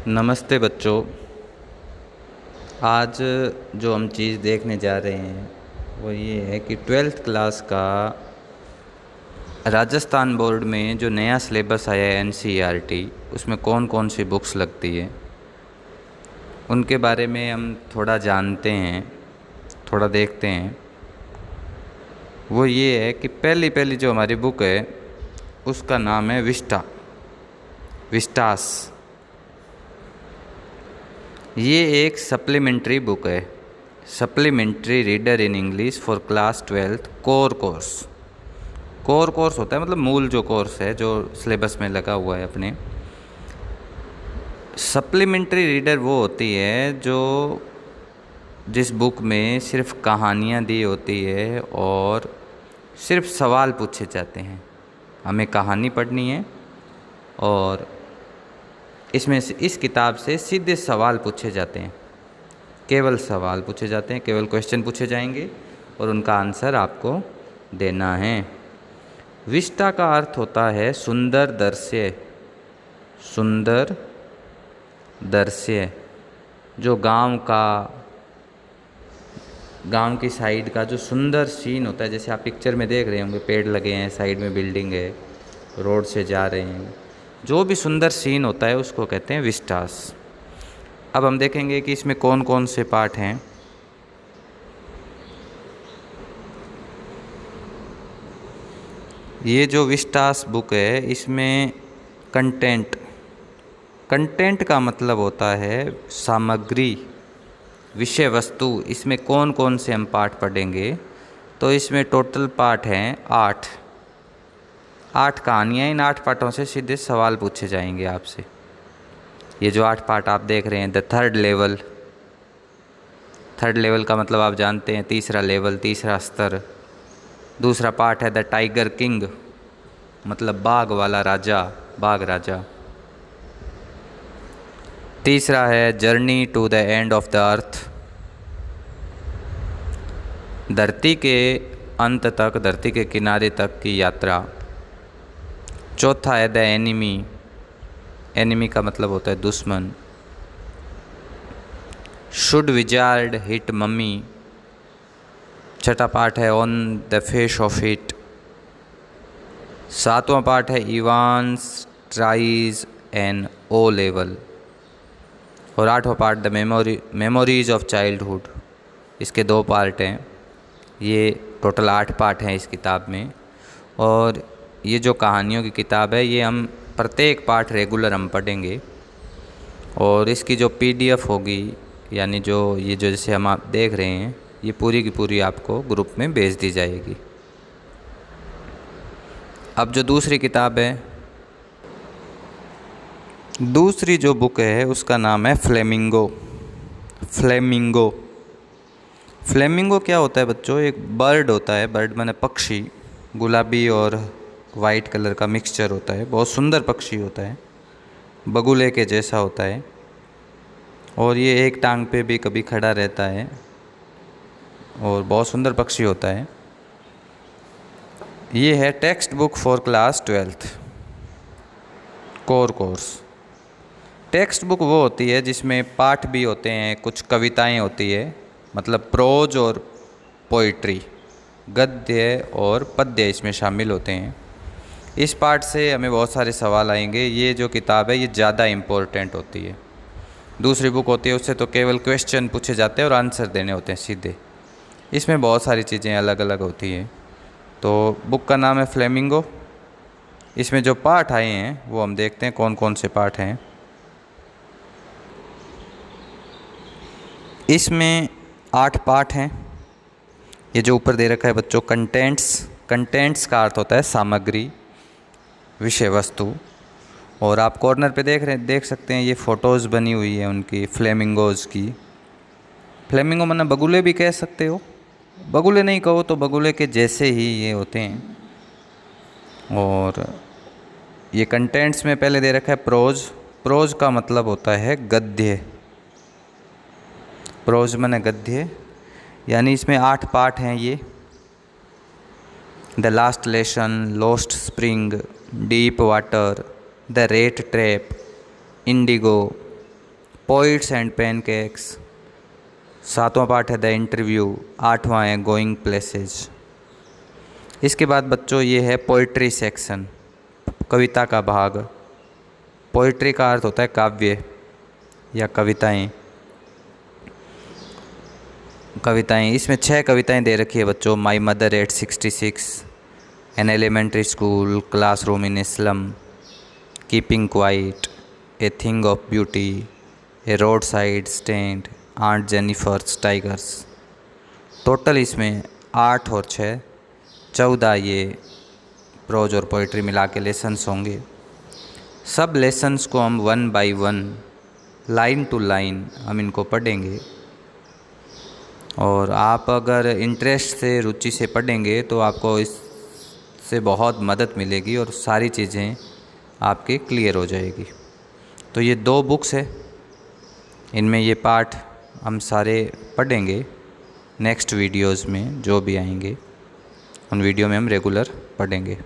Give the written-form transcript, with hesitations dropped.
नमस्ते बच्चों। आज जो हम चीज़ देखने जा रहे हैं वो ये है कि ट्वेल्थ क्लास का राजस्थान बोर्ड में जो नया सिलेबस आया है एनसीईआरटी, उसमें कौन कौन सी बुक्स लगती है उनके बारे में हम थोड़ा जानते हैं, थोड़ा देखते हैं। वो ये है कि पहली जो हमारी बुक है उसका नाम है विस्टास। ये एक सप्लीमेंट्री बुक है, supplementary reader in English for class 12 core course. Core course होता है मतलब मूल जो कोर्स है जो सिलेबस में लगा हुआ है अपने। सप्लीमेंट्री रीडर वो होती है जो जिस बुक में सिर्फ कहानियाँ दी होती है और सिर्फ सवाल पूछे जाते हैं। हमें कहानी पढ़नी है और इसमें से इस किताब से सीधे सवाल पूछे जाते हैं, केवल सवाल पूछे जाते हैं, केवल क्वेश्चन पूछे जाएंगे और उनका आंसर आपको देना है। विस्टा का अर्थ होता है सुंदर दृश्य। सुंदर दृश्य जो गांव की साइड का जो सुंदर सीन होता है, जैसे आप पिक्चर में देख रहे होंगे, पेड़ लगे हैं, साइड में बिल्डिंग है, रोड से जा रहे हैं, जो भी सुंदर सीन होता है उसको कहते हैं विस्टास। अब हम देखेंगे कि इसमें कौन कौन से पार्ट हैं। ये जो विस्टास बुक है इसमें कंटेंट का मतलब होता है सामग्री, विषय वस्तु। इसमें कौन कौन से हम पार्ट पढ़ेंगे, तो इसमें टोटल पार्ट हैं 8 कहानियाँ। इन 8 पार्टों से सीधे सवाल पूछे जाएंगे आपसे। ये जो 8 पार्ट आप देख रहे हैं, द थर्ड लेवल का मतलब आप जानते हैं, तीसरा लेवल, तीसरा स्तर। दूसरा पार्ट है द टाइगर किंग, मतलब बाघ वाला राजा, बाघ राजा। तीसरा है journey to the end of the earth, धरती के अंत तक, धरती के किनारे तक की यात्रा। चौथा है द एनिमी का मतलब होता है दुश्मन। Should wizard hit mommy. छठा पार्ट है on the face of it. सातवां पार्ट है Evans tries an O level. और आठवां part the memories of childhood. इसके 2 पार्ट हैं। ये टोटल 8 पार्ट हैं इस किताब में। और ये जो कहानियों की किताब है ये हम प्रत्येक पार्ट रेगुलर हम पढ़ेंगे। और इसकी जो PDF होगी, यानी जो जैसे हम आप देख रहे हैं, ये पूरी की पूरी आपको ग्रुप में भेज दी जाएगी। अब जो दूसरी किताब है, दूसरी जो बुक है उसका नाम है फ्लेमिंगो क्या होता है बच्चों? एक बर्ड होता है, बर्ड माने पक्षी, गुलाबी और वाइट कलर का मिक्सचर होता है। बहुत सुंदर पक्षी होता है, बगुले के जैसा होता है और ये एक टांग पे भी कभी खड़ा रहता है और बहुत सुंदर पक्षी होता है। ये है text book for class 12 core course. Text book वो होती है जिसमें पाठ भी होते हैं, कुछ कविताएं होती है, मतलब प्रोज और पोइट्री, गद्य और पद्य इसमें शामिल होते हैं। इस पार्ट से हमें बहुत सारे सवाल आएंगे। ये जो किताब है ये ज़्यादा इम्पोर्टेंट होती है। दूसरी बुक होती है उससे तो केवल क्वेश्चन पूछे जाते हैं और आंसर देने होते हैं सीधे। इसमें बहुत सारी चीज़ें अलग अलग होती हैं। तो बुक का नाम है फ्लेमिंगो। इसमें जो पार्ट आए हैं वो हम देखते हैं कौन कौन से पार्ट हैं। इसमें 8 पार्ट हैं। ये जो ऊपर दे रखा है बच्चों कंटेंट्स का अर्थ होता है सामग्री, विषय वस्तु। और आप कॉर्नर पे देख सकते हैं ये फ़ोटोज़ बनी हुई है उनकी, फ्लेमिंगोज़ की। फ्लेमिंगो माना बगुले भी कह सकते हो, बगुले नहीं कहो तो बगुले के जैसे ही ये होते हैं। और ये कंटेंट्स में पहले दे रखा है प्रोज का मतलब होता है गद्य। प्रोज माने गद्य, यानी इसमें 8 पार्ट हैं ये। The last lesson, lost spring, deep water, the rat trap, indigo, poets and pancakes. 7वां पार्ट है द इंटरव्यू। 8वां है गोइंग प्लेसेस। इसके बाद बच्चों ये है पोइट्री सेक्शन, कविता का भाग। पोइट्री का अर्थ होता है काव्य या कविताएं। इसमें 6 कविताएं दे रखी है बच्चों। My mother at 66, an elementary school, classroom in slum, keeping quiet, a thing of beauty, a roadside stand, aunt Jennifer's tigers. Total इसमें 8 और 6 14 ये प्रोज और पोइट्री मिला के लेसन्स होंगे। सब लेसन्स को हम 1 बाय 1 लाइन टू लाइन हम इनको पढ़ेंगे। और आप अगर इंटरेस्ट से, रुचि से पढ़ेंगे तो आपको इससे बहुत मदद मिलेगी और सारी चीज़ें आपके क्लियर हो जाएगी। तो ये 2 बुक्स है, इनमें ये पार्ट हम सारे पढ़ेंगे। नेक्स्ट वीडियोज़ में जो भी आएंगे उन वीडियो में हम रेगुलर पढ़ेंगे।